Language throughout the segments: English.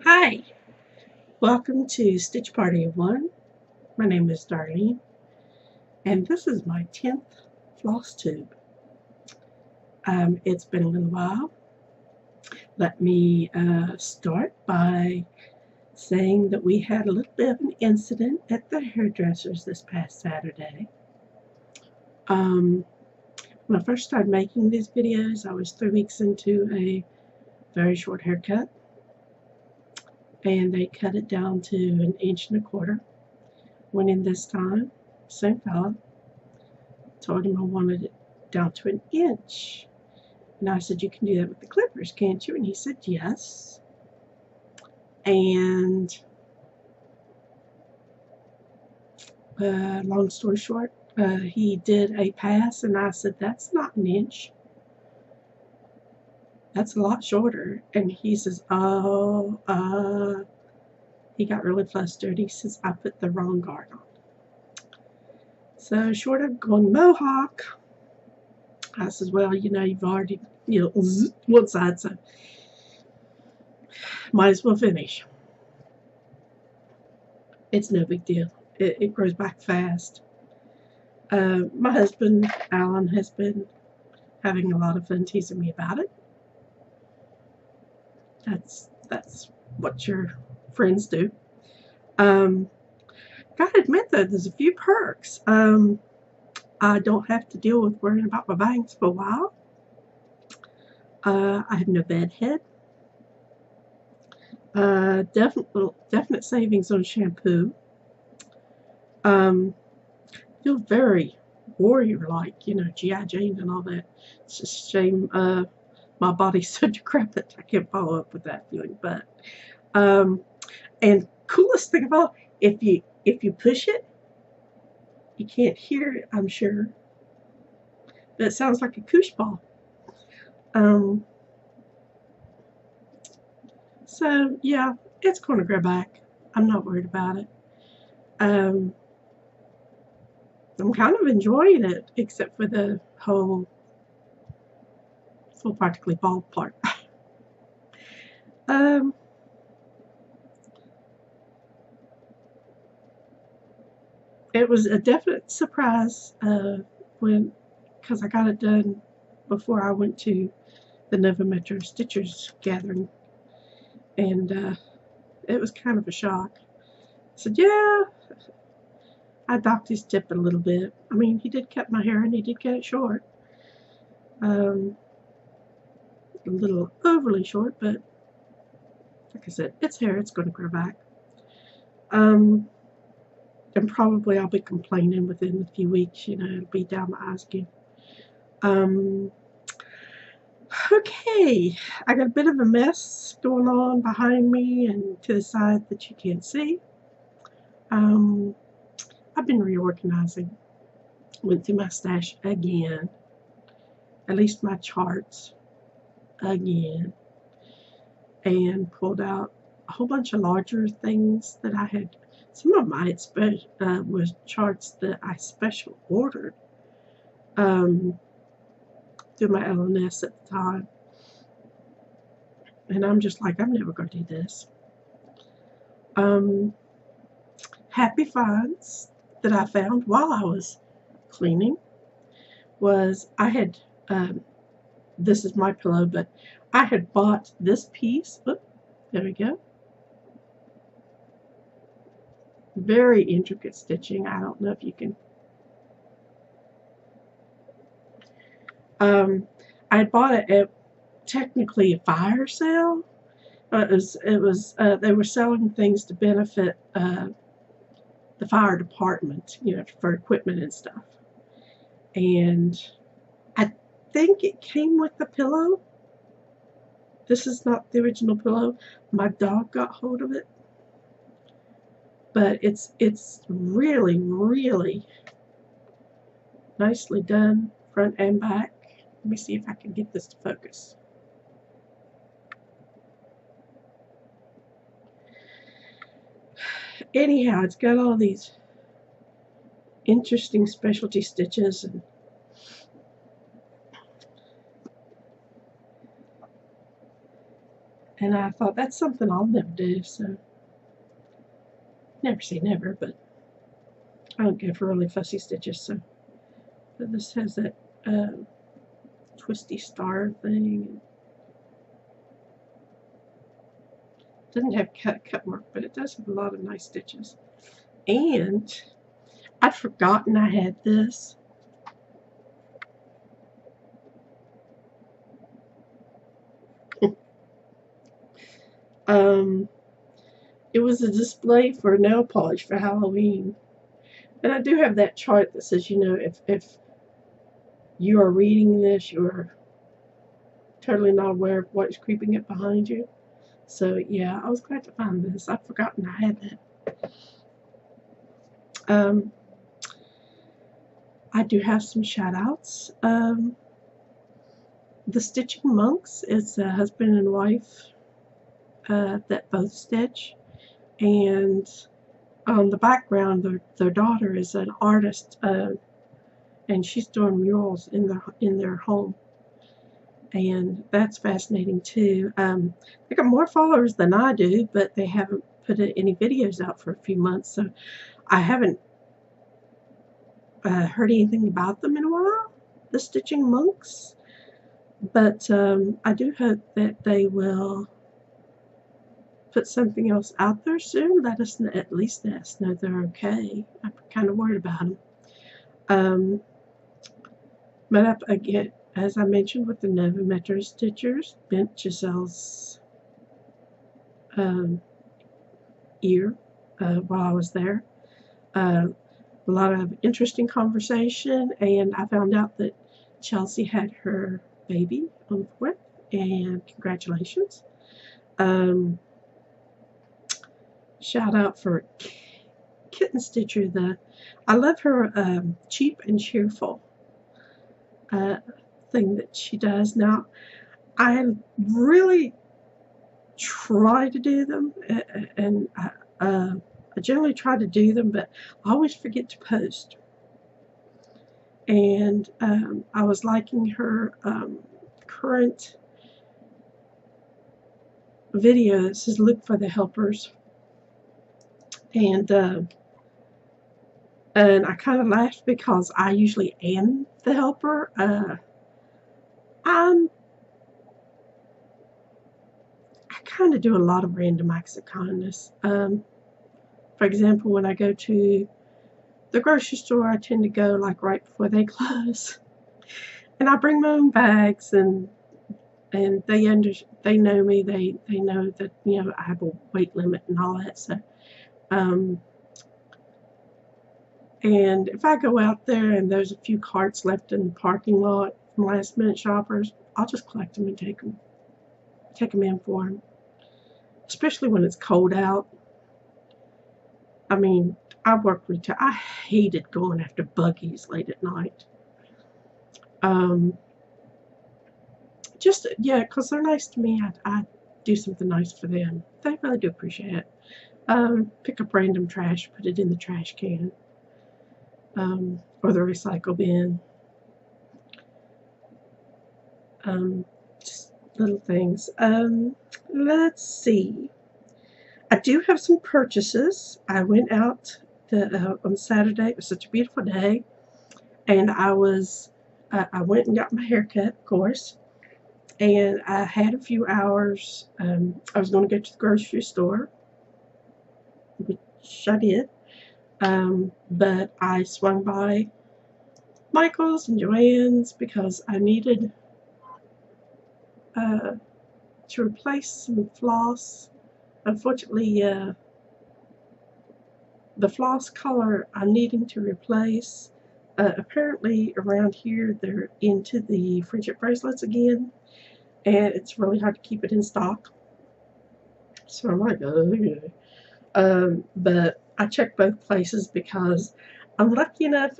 Hi, welcome to Stitch Party of One. My name is Darlene, and this is my 10th Flosstube. It's been a little while. Let me start by saying that we had a little bit of an incident at the hairdresser's this past Saturday. When I first started making these videos, I was 3 weeks into a very short haircut, and they cut it down to 1.25 inches. Went in this time, same fella, told him I wanted it down to 1 inch. And I said, you can do that with the clippers, can't you? And he said, yes. And long story short, he did a pass, and I said, that's not 1 inch. That's a lot shorter. And he says, oh, he got really flustered. He says, I put the wrong guard on. So short of going mohawk, I says, well, you've already, one side, so might as well finish. It's no big deal. It grows back fast. My husband, Alan, has been having a lot of fun teasing me about it. That's what your friends do. Gotta admit, though, there's a few perks. I don't have to deal with worrying about my bangs for a while. I have no bed head. Definite savings on shampoo. Feel very warrior-like, G.I. Jane and all that. It's just a shame my body's so decrepit. I can't follow up with that feeling. But and coolest thing of all, if you push it, you can't hear it, I'm sure, but it sounds like a koosh ball. So yeah, it's going to grow back. I'm not worried about it. I'm kind of enjoying it, except for the whole full practically bald part. It was a definite surprise because I got it done before I went to the Nova Metro Stitchers gathering, and it was kind of a shock. I said, yeah, I docked his tip a little bit. I mean, he did cut my hair, and he did cut it short. A little overly short, but like I said, it's hair. It's going to grow back. And probably I'll be complaining within a few weeks. It'll be down my eyes again. Okay, I got a bit of a mess going on behind me and to the side that you can't see. I've been reorganizing. Went through my stash again, at least my charts again, and pulled out a whole bunch of larger things that I had. Some of them I had was charts that I special ordered through my LNS at the time. And I'm just like, I'm never going to do this. Happy finds that I found while I was cleaning was I had, this is my pillow, but I had bought this piece. Oh, there we go. Very intricate stitching. I don't know if you can. I bought it at technically a fire sale. It was they were selling things to benefit the fire department, for equipment and stuff. And I think it came with the pillow. This is not the original pillow. My dog got hold of it. But it's really, really nicely done, front and back. Let me see if I can get this to focus. Anyhow, it's got all these interesting specialty stitches, and And I thought, that's something I'll never do, so never say never, but I don't go for really fussy stitches, so. But this has that twisty star thing. It doesn't have cut mark, but it does have a lot of nice stitches. And I'd forgotten I had this. It was a display for nail polish for Halloween. And I do have that chart that says, you know, if you are reading this, you're totally not aware of what is creeping up behind you. So yeah, I was glad to find this. I'd forgotten I had that. I do have some shout outs. The Stitching Monks is a husband and wife that both stitch, and on the background, their daughter is an artist, and she's doing murals in their home, and that's fascinating too. They got more followers than I do, but they haven't put any videos out for a few months, so I haven't heard anything about them in a while, the Stitching Monks. But I do hope that they will put something else out there soon. At least let us know they're okay. I'm kind of worried about them. But again, as I mentioned with the Nova Metro Stitchers, bent Giselle's ear while I was there. A lot of interesting conversation, and I found out that Chelsea had her baby on the 4th, and congratulations. Shout out for Kitten Stitcher. I love her cheap and cheerful thing that she does. Now, I really try to do them, and I generally try to do them, but I always forget to post. And I was liking her current video that says "Look for the Helpers," and I kind of laughed because I usually am the helper. I kind of do a lot of random acts of kindness. For example, when I go to the grocery store, I tend to go like right before they close, and I bring my own bags, and they know me. They know that, you know, I have a weight limit and all that. So, and if I go out there and there's a few carts left in the parking lot from last minute shoppers, I'll just collect them and take them in for them. Especially when it's cold out. I mean, I work retail. I hated going after buggies late at night. Just, yeah, because they're nice to me. I do something nice for them. They really do appreciate it. Pick up random trash, put it in the trash can, or the recycle bin. Just little things. Let's see. I do have some purchases. I went out on Saturday. It was such a beautiful day, and I went and got my hair cut, of course, and I had a few hours. I was going to go to the grocery store, which I did, but I swung by Michael's and Joann's because I needed to replace some floss. Unfortunately, the floss color I'm needing to replace, apparently around here they're into the friendship bracelets again, and it's really hard to keep it in stock. So I'm like, okay. But I checked both places because I'm lucky enough,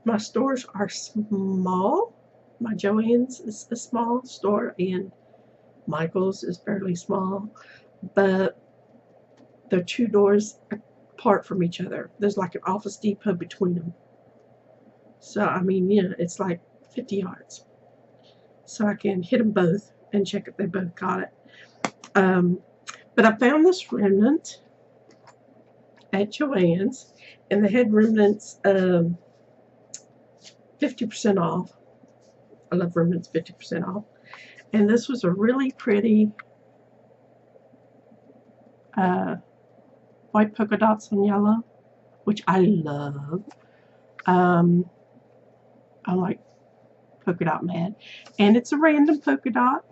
my stores are small. My Joann's is a small store, and Michael's is fairly small, but they're 2 doors apart from each other. There's like an Office Depot between them. So, I mean, you know, it's like 50 yards. So I can hit them both and check if they both got it. But I found this remnant at Joann's, and they had remnants 50% off. I love remnants 50% off. And this was a really pretty white polka dots on yellow, which I love. I'm like polka dot mad. And it's a random polka dot,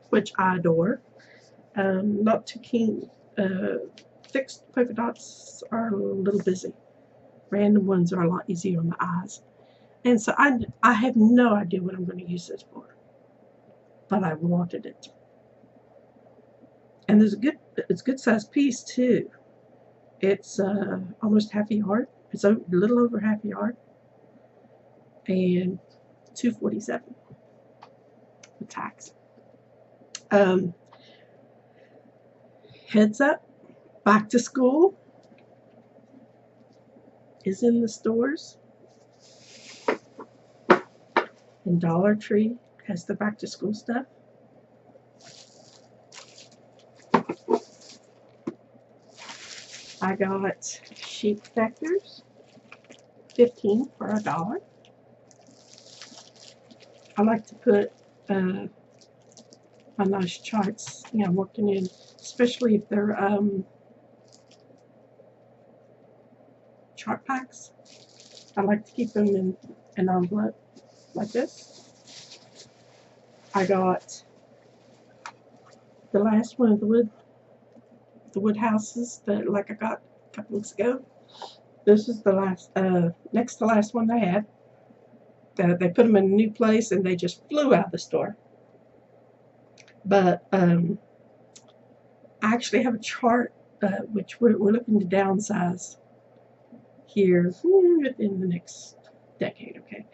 which I adore. Not too keen. Fixed polka dots are a little busy. Random ones are a lot easier on the eyes. And so I have no idea what I'm going to use this for, but I wanted it. And it's a good size piece too. It's almost half a yard. It's a little over half a yard, and $2.47 with tax. Heads up, back to school is in the stores, and Dollar Tree has the back to school stuff. I got sheep vectors, 15 for $1. I like to put my nice charts, I'm working in, especially if they're chart packs. I like to keep them in an envelope like this. I got the last one of the wood houses that I got a couple weeks ago. This is the last, next to last one they had. They put them in a new place and they just flew out of the store. But I actually have a chart which we're looking to downsize here in the next decade. Okay,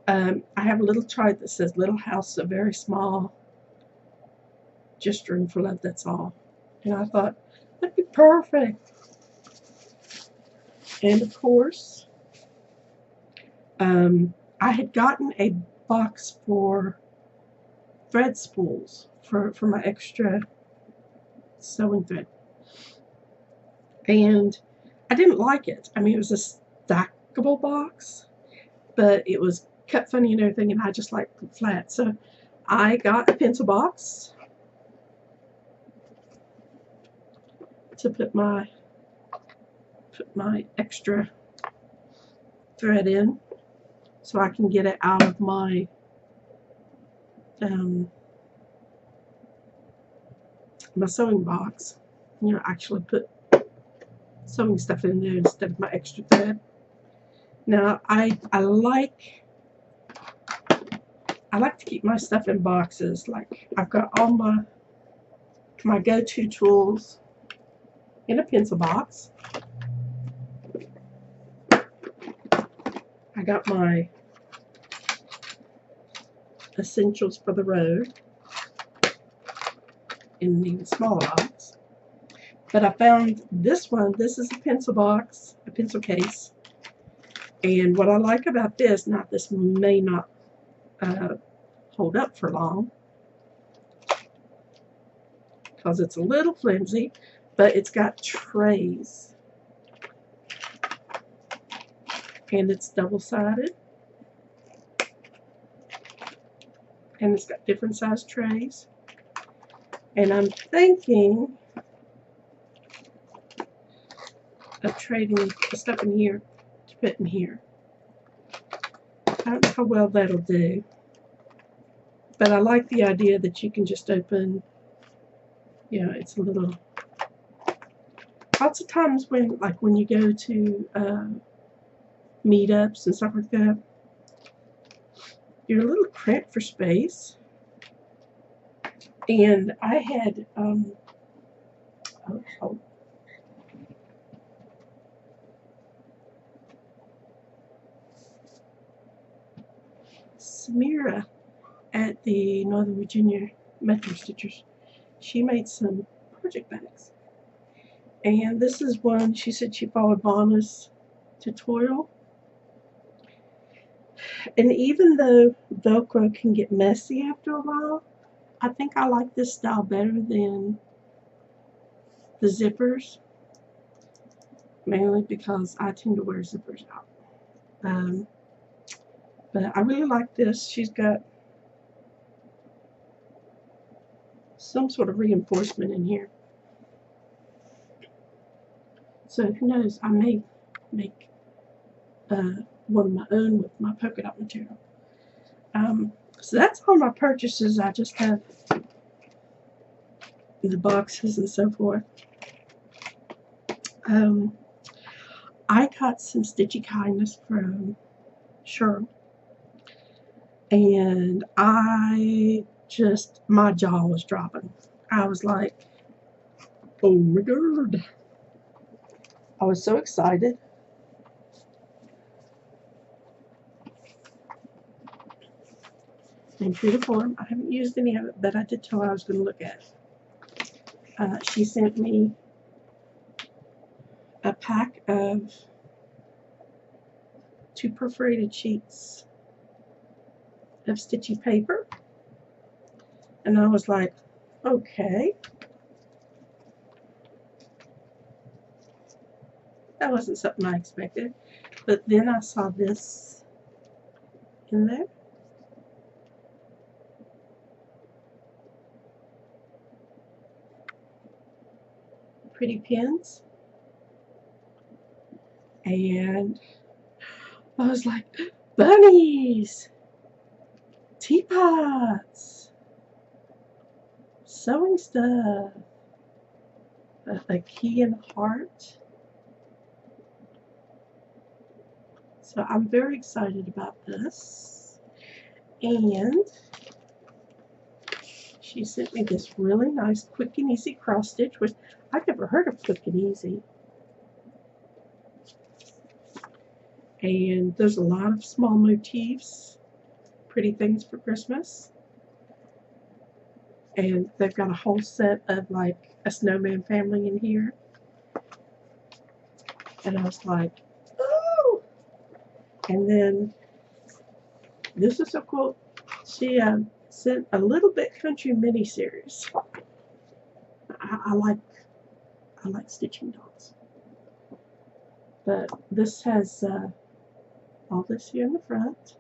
I have a little chart that says "Little house, so very small, just room for love. That's all." And I thought that'd be perfect. And of course, I had gotten a box for thread spools for my extra sewing thread, and I didn't like it. I mean, it was a stackable box, but it was cut funny and everything, and I just like flat. So I got a pencil box to put my extra thread in, so I can get it out of my my sewing box. Actually put sewing stuff in there instead of my extra thread. Now I like to keep my stuff in boxes. Like, I've got all my go-to tools in a pencil box. I got my essentials for the road in an even smaller box. But I found this one. This is a pencil box, a pencil case. And what I like about this, now this may not hold up for long because it's a little flimsy, but it's got trays. And it's double-sided. And it's got different size trays. And I'm thinking of trading the stuff in here to put in here. I don't know how well that'll do, but I like the idea that you can just open, it's a little, lots of times when you go to meetups and stuff like that, you're a little cramped for space. And I had Samira at the Northern Virginia Metro Stitchers, she made some project bags. And this is one, she said she followed Bonna's tutorial. And even though Velcro can get messy after a while, I think I like this style better than the zippers, mainly because I tend to wear zippers out. But I really like this. She's got some sort of reinforcement in here. So who knows, I may make one of my own with my polka dot material. So that's all my purchases. I just have the boxes and so forth. I got some Stitchy Kindness from Cheryl, and my jaw was dropping. I was like, oh my god. I was so excited. And true to form, I haven't used any of it, but I did tell her I was going to look at it. She sent me a pack of 2 perforated sheets of stitchy paper, and I was like, okay, that wasn't something I expected. But then I saw this in there. Pretty pins. And I was like, bunnies, teapots, sewing stuff, a key and heart. So I'm very excited about this. And she sent me this really nice quick and easy cross stitch, which I've never heard of quick and easy. And there's a lot of small motifs, pretty things for Christmas. And they've got a whole set of like a snowman family in here. And I was like, oh! And then this is so cool. She sent a Little Bit Country mini-series. I like stitching dolls. But this has all this here in the front,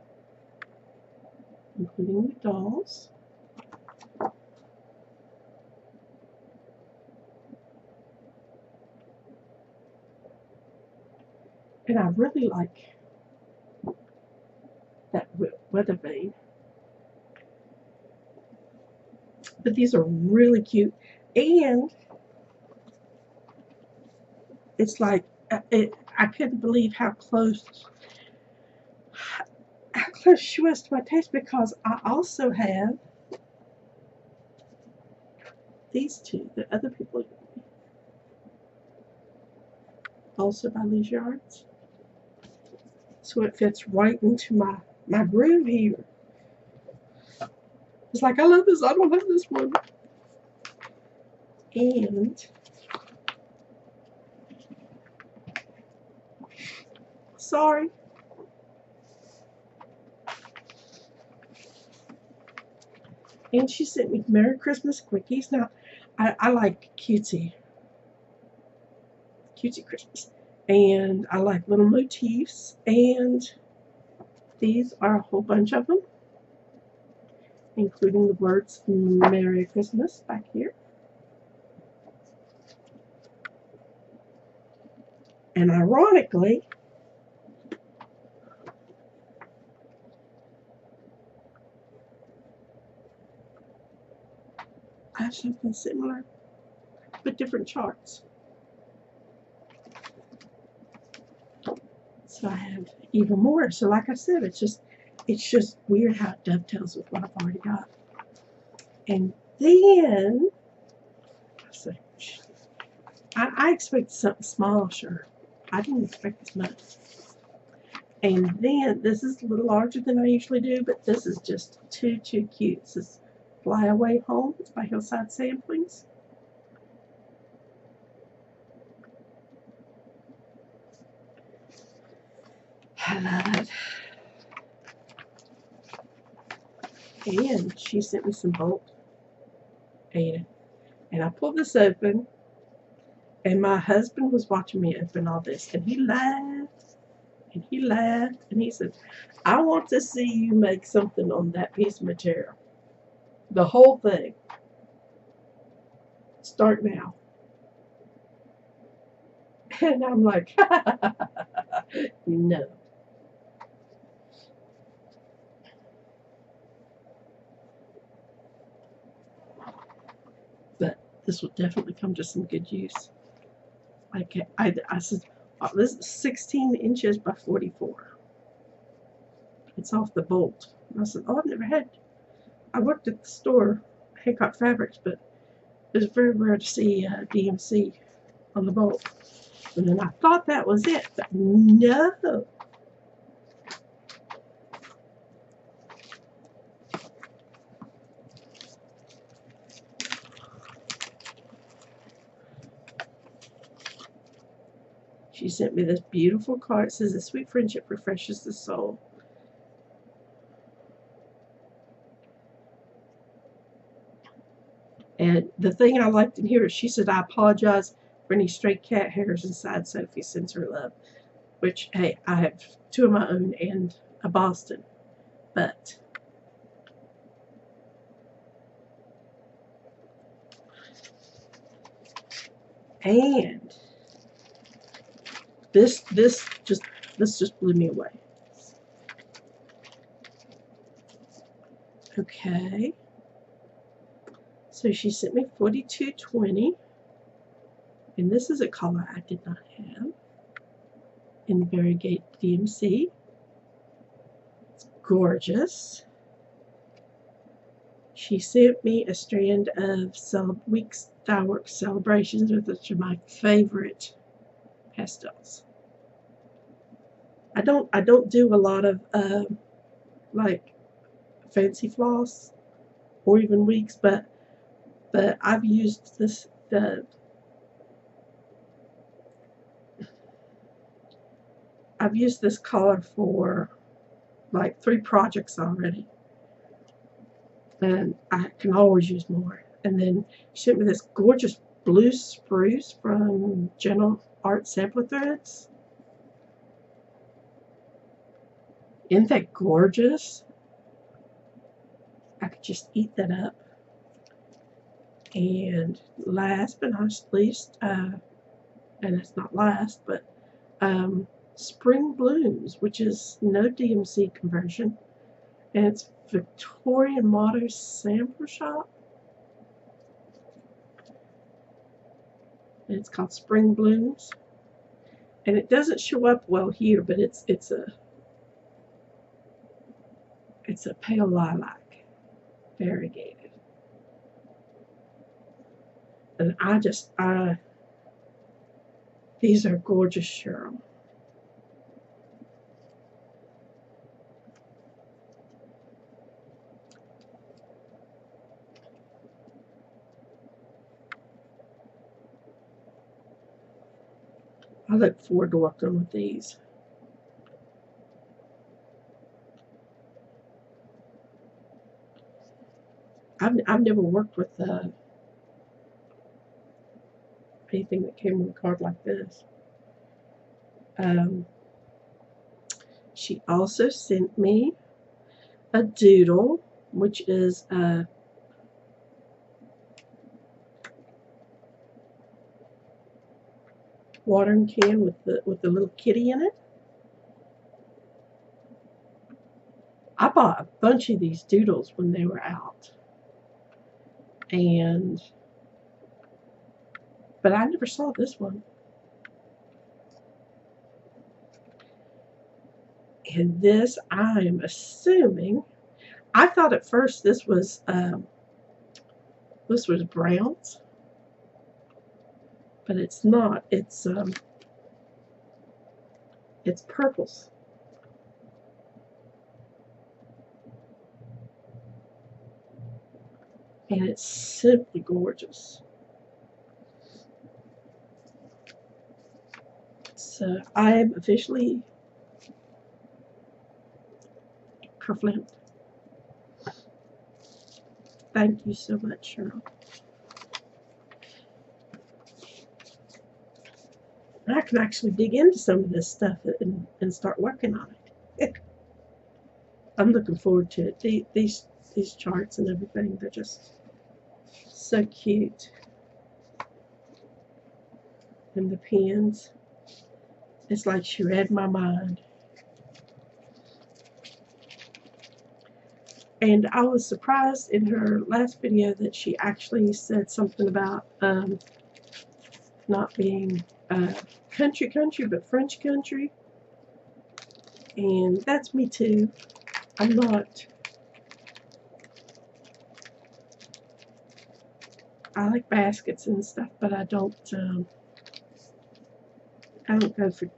including the dolls. And I really like that weather vane. But these are really cute. And it's like, I couldn't believe how close she was to my taste, because I also have these 2 that other people give me. Also by Leisure Arts. So it fits right into my groove here. It's like, I love this, I don't have this one. And sorry. And she sent me Merry Christmas quickies. Now, I like cutesy Christmas. And I like little motifs. And these are a whole bunch of them, including the words Merry Christmas back here. And ironically, I have something similar, but different charts. So I have even more. So like I said, it's just weird how it dovetails with what I've already got. And then, so I expected something small, sure. I didn't expect this much. And then this is a little larger than I usually do, but this is just too cute. This is Fly Away Home. It's by Hillside Samplings. I love it. And she sent me some bolt. And I pulled this open, And my husband was watching me open all this, and he laughed, and he laughed, and he said, I want to see you make something on that piece of material. The whole thing. Start now. And I'm like, no. But this will definitely come to some good use. Like I said, oh, this is 16 inches by 44. It's off the bolt. And I said, oh, I've never had. I worked at the store, Hancock Fabrics, but it's very rare to see DMC on the bolt. And then I thought that was it, but no. She sent me this beautiful card. It says, a sweet friendship refreshes the soul. And the thing I liked in here is she said, I apologize for any stray cat hairs inside Sophie sends her love. Which, hey, I have 2 of my own and a Boston. But and this just blew me away. Okay. So she sent me 4220. And this is a color I did not have in the Variegated DMC. It's gorgeous. She sent me a strand of Week Styleworks Celebrations, which are my favorite pastels. I don't do a lot of like fancy floss or even weeks, but I've used this I've used this color for like 3 projects already, and I can always use more. And then she sent me this gorgeous blue spruce from General Art Sampler Threads. Isn't that gorgeous? I could just eat that up. And last but not least, and it's not last, but Spring Blooms, which is no DMC conversion, and it's Victorian Motto Sampler Shop. And it's called Spring Blooms, and it doesn't show up well here, but it's a pale lilac, variegated, and these are gorgeous, Cheryl. I look forward to working with these. I've never worked with anything that came with a card like this. She also sent me a doodle, which is a watering can with the little kitty in it. I bought a bunch of these doodles when they were out, but I never saw this one. And this, I am assuming, I thought at first this was browns, but it's not. It's purples. And it's simply gorgeous. So I am officially kerflipped. Thank you so much, Cheryl. I can actually dig into some of this stuff and start working on it. I'm looking forward to it. These charts and everything, they're just so cute. And the pens, it's like she read my mind. And I was surprised in her last video that she actually said something about not being country, but French country. And that's me too. I'm not. I like baskets and stuff, but I don't go for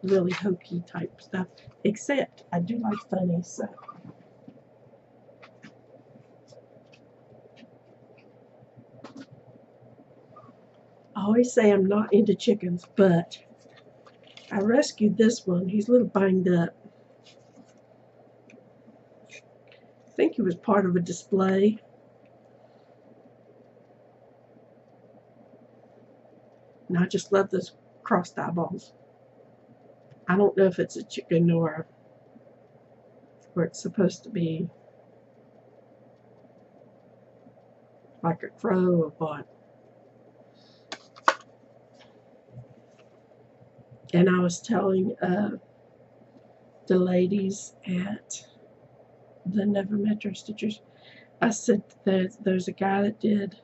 really hokey type stuff. Except I do like funny, so. I always say I'm not into chickens, but I rescued this one. He's a little banged up. I think he was part of a display. And I just love those crossed eyeballs. I don't know if it's a chicken or it's supposed to be like a crow or what. And I was telling the ladies at the Never Metro Stitchers, I said that there's a guy that did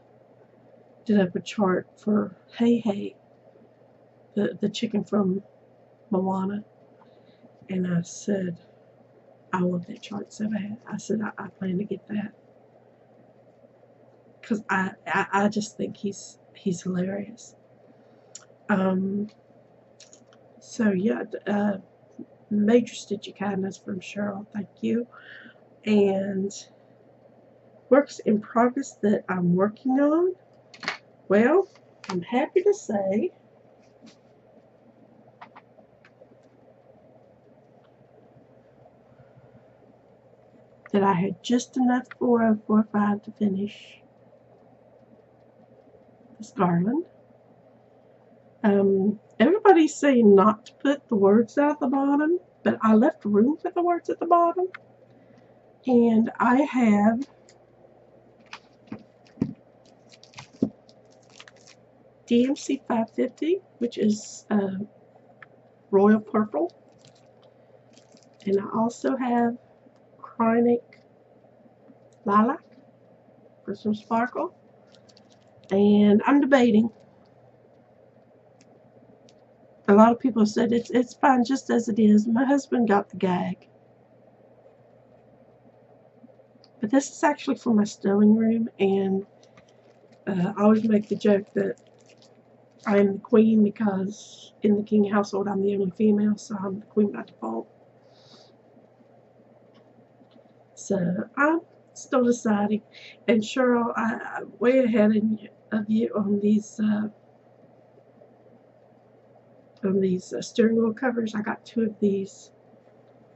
up a chart for Hey, the chicken from Moana. And I said, I want that chart so bad. I said, I plan to get that. Because I just think he's hilarious. So yeah, major Stitchy Kindness from Cheryl, thank you. And works in progress that I'm working on. Well, I'm happy to say that I had just enough 4045 to finish this garland. Everybody's saying not to put the words at the bottom, but I left room for the words at the bottom. And I have DMC 550, which is royal purple. And I also have chronic lilac for some sparkle. And I'm debating. A lot of people said it's fine just as it is. My husband got the gag. But this is actually for my stowing room, and I always make the joke that I am the queen because in the king household I'm the only female, so I'm the queen by default. So I'm still deciding. And Cheryl, I'm way ahead of you on these steering wheel covers. I got 2 of these.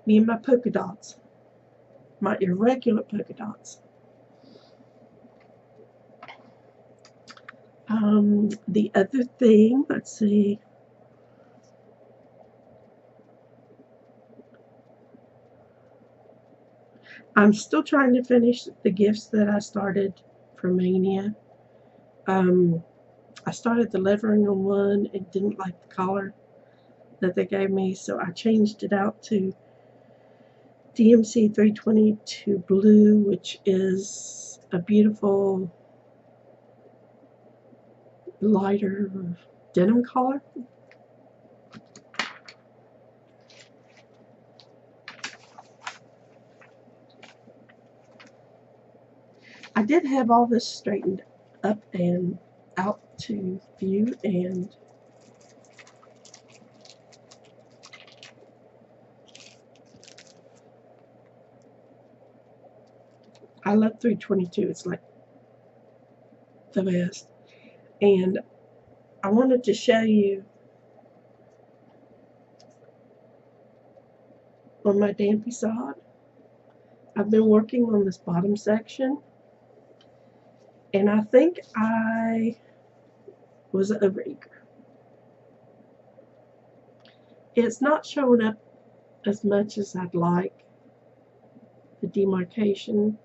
Me and my polka dots. My irregular polka dots. The other thing, let's see. I'm still trying to finish the gifts that I started for Mania. I started the lettering on one and didn't like the color that they gave me, so I changed it out to DMC 322 Blue, which is a beautiful lighter denim color. I did have all this straightened up and out to view, and I love 322. It's like the best. And I wanted to show you on my dampy sod. I've been working on this bottom section, and I think I was overeager. it's not showing up as much as I'd like. The demarcation,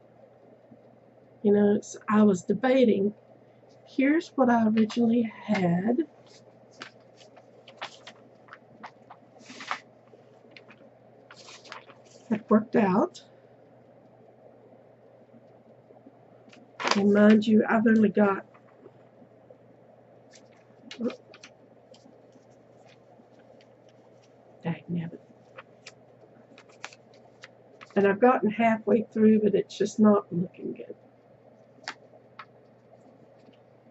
you know, I was debating. Here's what I originally had. It worked out. And mind you, I've only got, dagnabbit. And I've gotten halfway through, but it's just not looking good.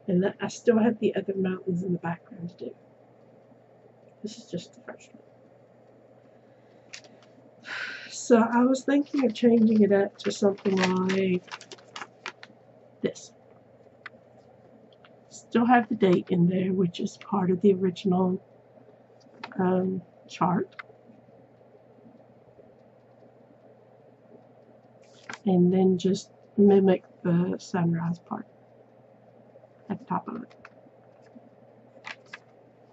And I still have the other mountains in the background to do. This is just the first one. So I was thinking of changing it up to something like this. Still have the date in there, which is part of the original chart. And then just mimic the sunrise part at the top of it.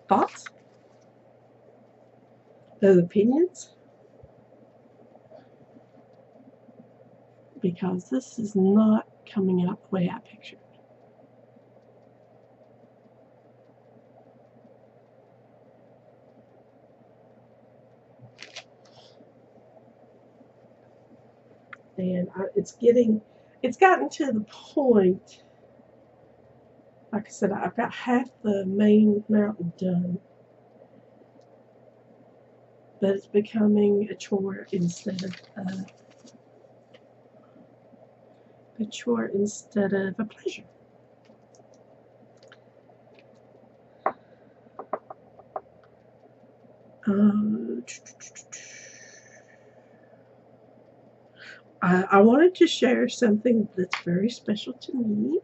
Thoughts? Opinions? Because this is not coming out the way I pictured. And it's gotten to the point, like I said, I've got half the main mountain done, but it's becoming a chore instead of a pleasure. I wanted to share something that's very special to me.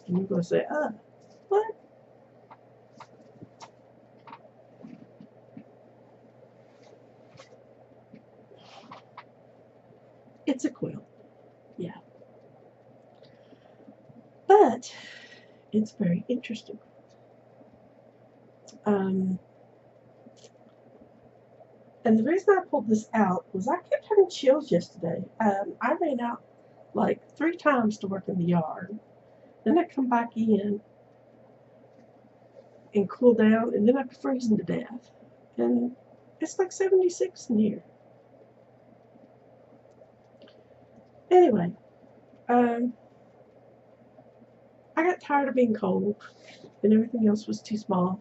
And you're going to say, what? It's a quilt, yeah. But it's very interesting. And the reason I pulled this out was I kept having chills yesterday. I ran out like 3 times to work in the yard. Then I come back in and cool down, and then I'd be freezing to death. And it's like 76 in here. Anyway, I got tired of being cold, and everything else was too small.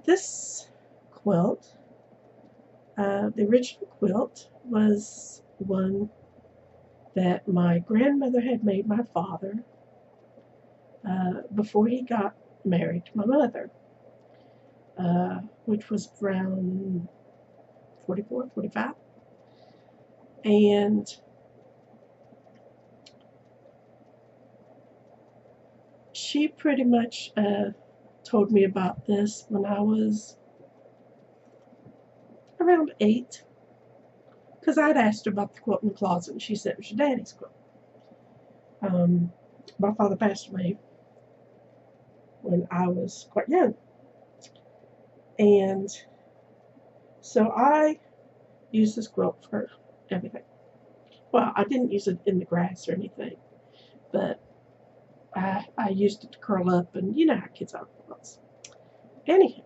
This quilt, the original quilt, was one that my grandmother had made my father before he got married to my mother, which was around 44, 45. And she pretty much told me about this when I was around 8, because I'd asked her about the quilt in the closet, and she said it was your daddy's quilt. My father passed away when I was quite young, and so I used this quilt for everything. Well, I didn't use it in the grass or anything, but I used it to curl up, and you know how kids are quilts. Anyhow,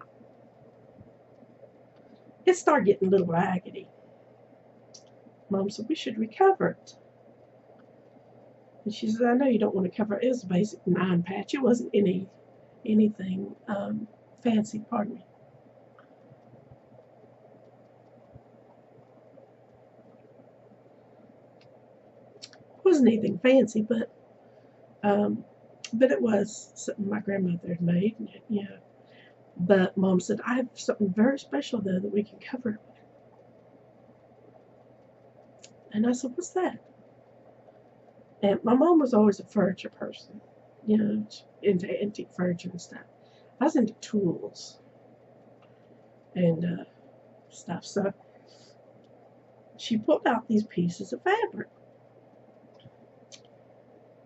it started getting a little raggedy. Mom said we should recover it. And she said, I know you don't want to cover it. It was a basic 9 patch. It wasn't anything fancy, pardon me. It wasn't anything fancy, but it was something my grandmother had made. Yeah. But Mom said, I have something very special though that we can cover it with. And I said, what's that? And my mom was always a furniture person, you know, into antique furniture and stuff. I was into tools and stuff. So she pulled out these pieces of fabric.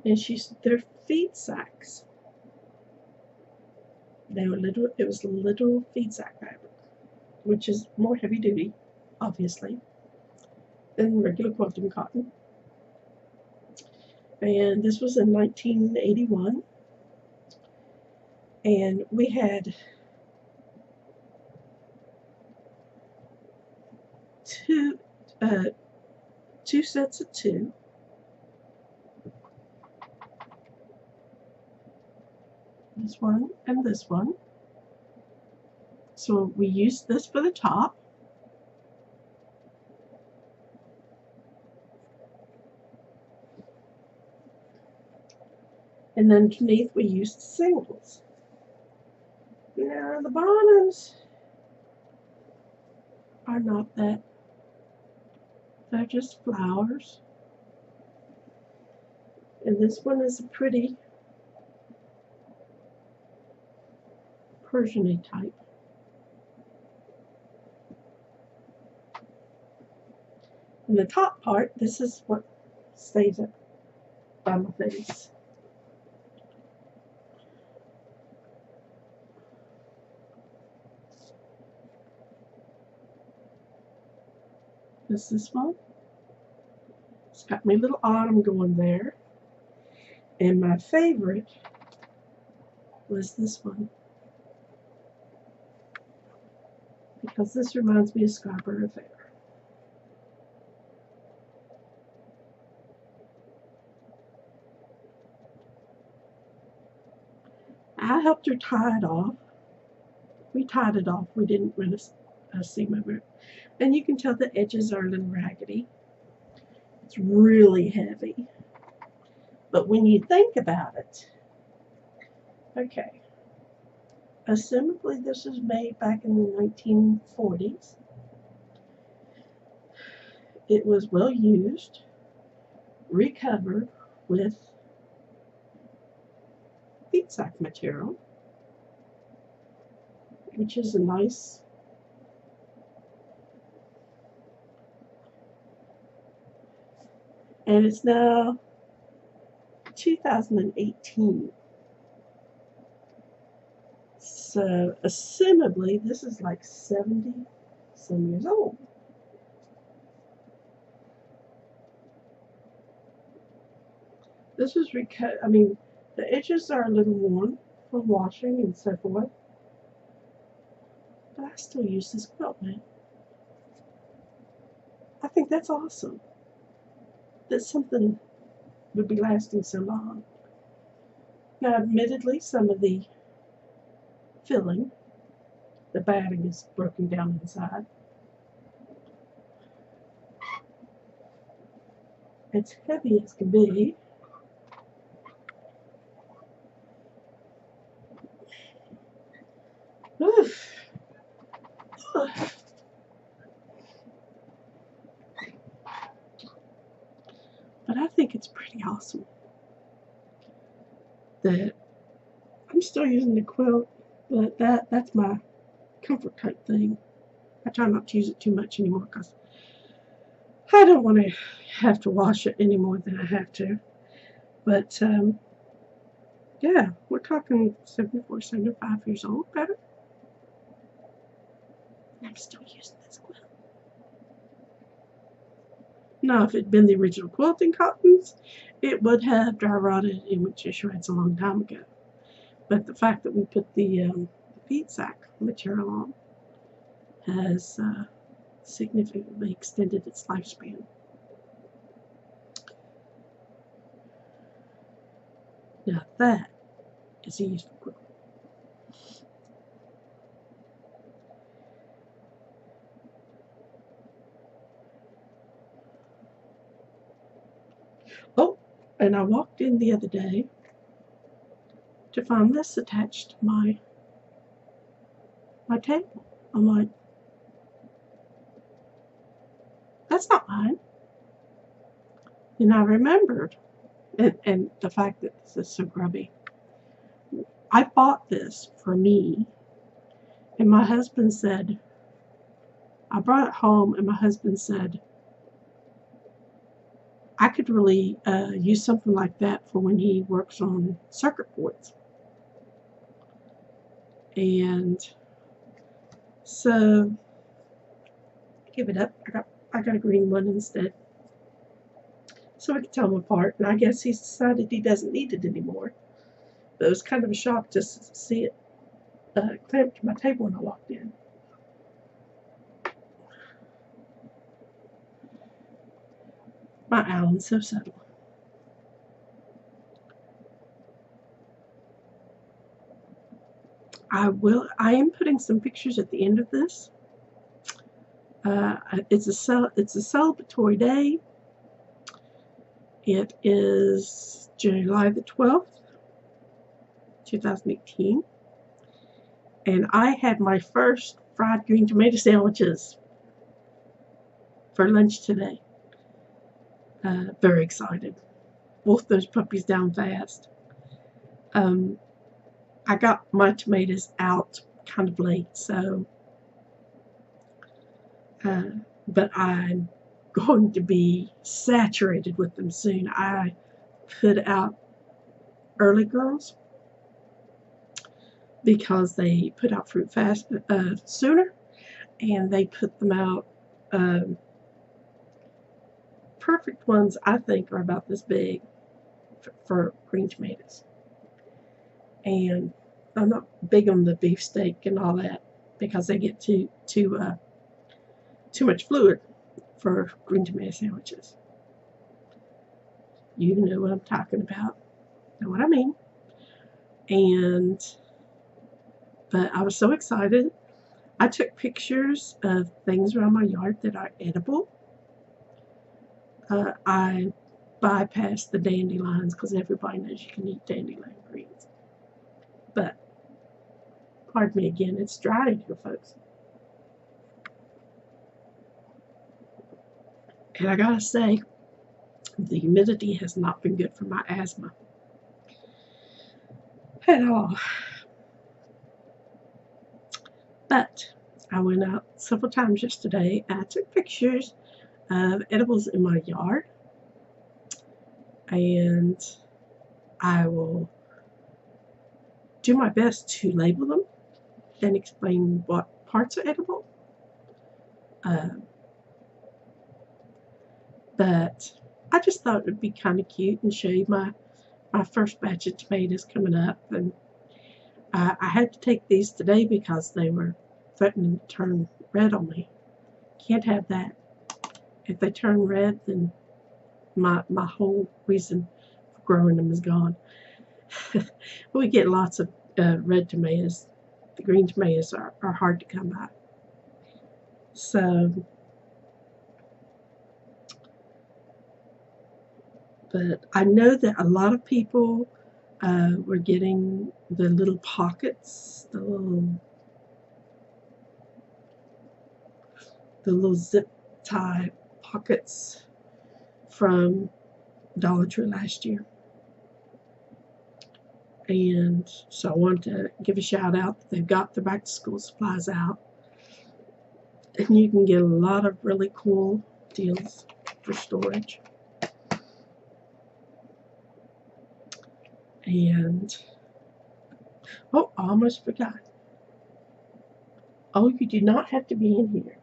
And she said, they're feed sacks. It was little feed sack fabric, which is more heavy duty, obviously, than regular quilting cotton. And this was in 1981. And we had two sets of two. This one and this one. So we used this for the top. And then underneath we used singles. Now the bottoms are not that. They're just flowers. And this one is a pretty Persian-y type. And the top part, this is what stays up by my face. This one. It's got my little autumn going there. And my favorite was this one, because this reminds me of Scarborough Fair. I helped her tie it off. We tied it off. We didn't run a seam over it. And you can tell the edges are a little raggedy. It's really heavy. But when you think about it, okay, assumably this was made back in the 1940s. It was well used, recovered with feed sack material, which is a nice and it's now 2018. So assumably this is like 70 some years old. This was recut. I mean, the edges are a little worn from washing and so forth, but I still use this quilt, man. I think that's awesome that something would be lasting so long. Now, admittedly, some of the filling, the batting is broken down inside. It's heavy as can be. Oof. But I think it's pretty awesome that I'm still using the quilt, but that's my comfort type thing. I try not to use it too much anymore because I don't want to have to wash it any more than I have to. But yeah, we're talking 74, 75 years old, better. I'm still using this quilt. Now, if it had been the original quilting cottons, it would have dry rotted and went to shreds a long time ago. But the fact that we put the feed sack material on has significantly extended its lifespan. Now that is a useful quilt. Oh, and I walked in the other day to find this attached to my table. I'm like, that's not mine. And I remembered, and the fact that this is so grubby. I bought this for me, and my husband said, I brought it home, and my husband said, I could really use something like that for when he works on circuit boards. And so give it up. I got a green one instead, so we can tell them apart. And I guess he's decided he doesn't need it anymore. But it was kind of a shock just to see it clamped to my table when I walked in. My Alan's so subtle. I am putting some pictures at the end of this. It's a celebratory day. It is July the 12th, 2018. And I had my first fried green tomato sandwiches for lunch today. Very excited. Wolfed those puppies down fast. I got my tomatoes out kind of late, so but I'm going to be saturated with them soon. I put out early girls because they put out fruit fast sooner, and they put them out. Perfect ones, I think, are about this big for green tomatoes. And I'm not big on the beefsteak and all that because they get too much fluid for green tomato sandwiches. You know what I'm talking about. Know what I mean. But I was so excited. I took pictures of things around my yard that are edible. I bypassed the dandelions because everybody knows you can eat dandelion greens. But, pardon me again, it's dry in here, folks. And I gotta say, the humidity has not been good for my asthma at all. But I went out several times yesterday and I took pictures of edibles in my yard. And I will do my best to label them and explain what parts are edible. But I just thought it would be kind of cute and show you my first batch of tomatoes coming up. And I had to take these today because they were threatening to turn red on me. Can't have that. If they turn red, then my whole reason for growing them is gone. We get lots of red tomatoes. The green tomatoes are hard to come by. So, but I know that a lot of people were getting the little pockets, the little zip tie pockets from Dollar Tree last year. And so I wanted to give a shout out. They've got their back to school supplies out. And you can get a lot of really cool deals for storage. And, oh, I almost forgot. Oh, you do not have to be in here.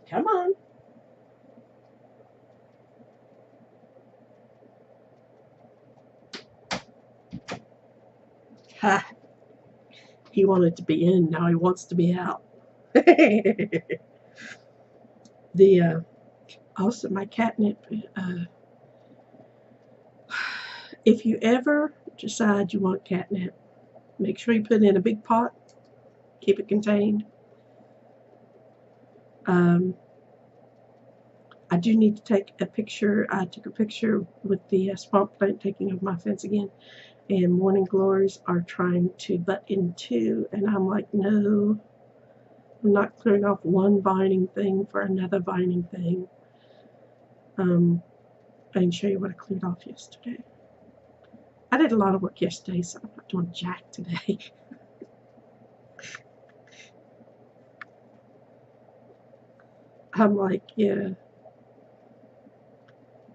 Come on. Ha. He wanted to be in, now he wants to be out. Also my catnip, if you ever decide you want catnip, make sure you put it in a big pot, keep it contained. I do need to take a picture. I took a picture with the swamp plant taking over my fence again, and morning glories are trying to butt into, and I'm like, no, I'm not clearing off one vining thing for another vining thing. I can show you what I cleared off yesterday. I did a lot of work yesterday, so I'm not doing jack today. I'm like, yeah,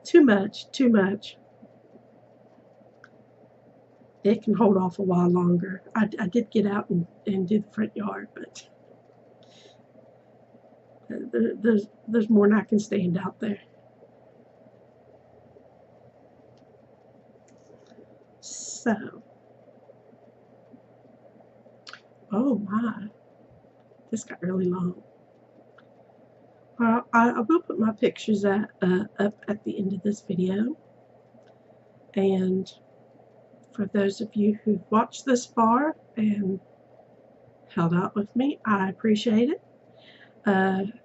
too much. it can hold off a while longer. I did get out and do the front yard, but there's more than I can stand out there. So, oh my, this got really long. Well, I will put my pictures up at the end of this video. And for those of you who've watched this far and held out with me, I appreciate it.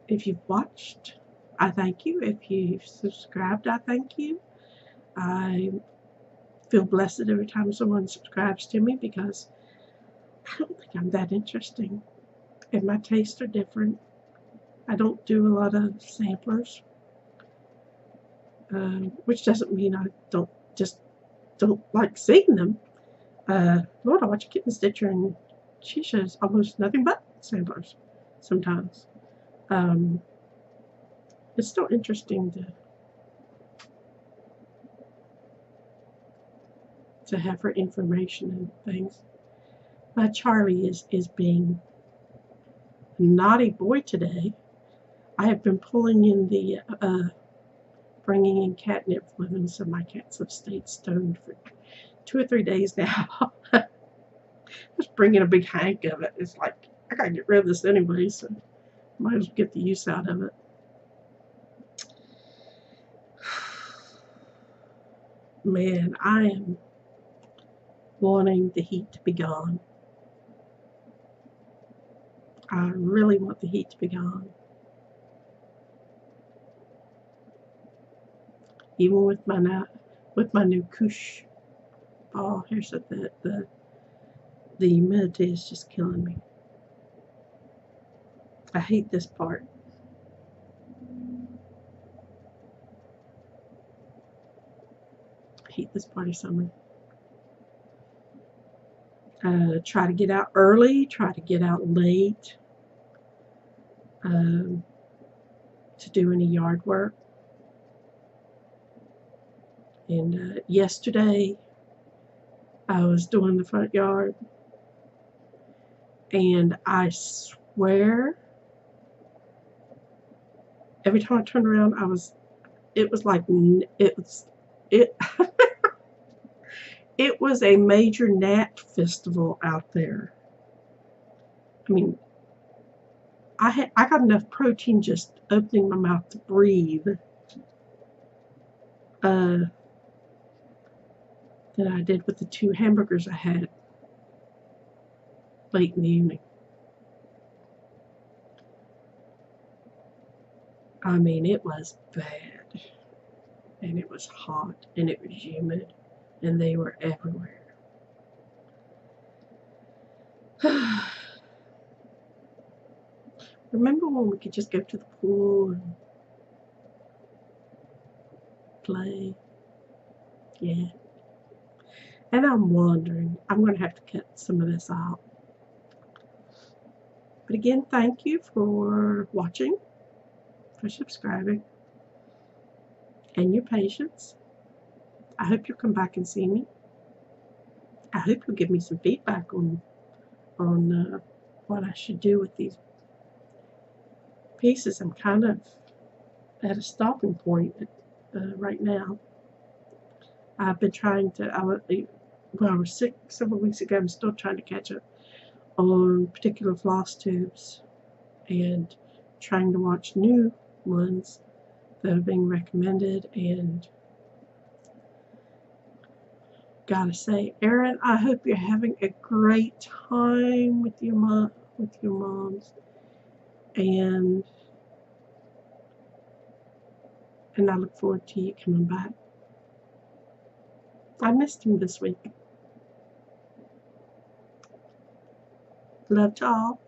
If you've watched, I thank you. If you've subscribed, I thank you. I feel blessed every time someone subscribes to me because I don't think I'm that interesting. And my tastes are different. I don't do a lot of samplers, which doesn't mean I don't like seeing them. Lord, I watch a kitten stitcher and she shows almost nothing but samplers sometimes. It's still interesting to have her information and things. But Charlie is being a naughty boy today. I have been pulling in the bringing in catnip for them, so my cats have stayed stoned for 2 or 3 days now. Just bringing a big hank of it. It's like, I gotta get rid of this anyway, so might as well get the use out of it. Man, I am wanting the heat to be gone. I really want the heat to be gone. Even with my new couche. Oh, here's the humidity is just killing me. I hate this part. I hate this part of summer. Try to get out early, try to get out late to do any yard work. And yesterday I was doing the front yard, and I swear every time I turned around it was it was a major gnat festival out there. I mean, I got enough protein just opening my mouth to breathe than I did with the 2 hamburgers I had late in the evening. I mean, it was bad, and it was hot, and it was humid, and they were everywhere. Remember when we could just go to the pool and play? Yeah. And I'm wondering, I'm going to have to cut some of this out. But again, thank you for watching, for subscribing, and your patience. I hope you'll come back and see me. I hope you'll give me some feedback on what I should do with these pieces. I'm kind of at a stopping point right now. I've been trying to, I was sick several weeks ago. I'm still trying to catch up on particular Flosstubes and trying to watch new ones that are being recommended. And gotta say, Erin, I hope you're having a great time with your moms, and I look forward to you coming back. I missed him this week. Love to all.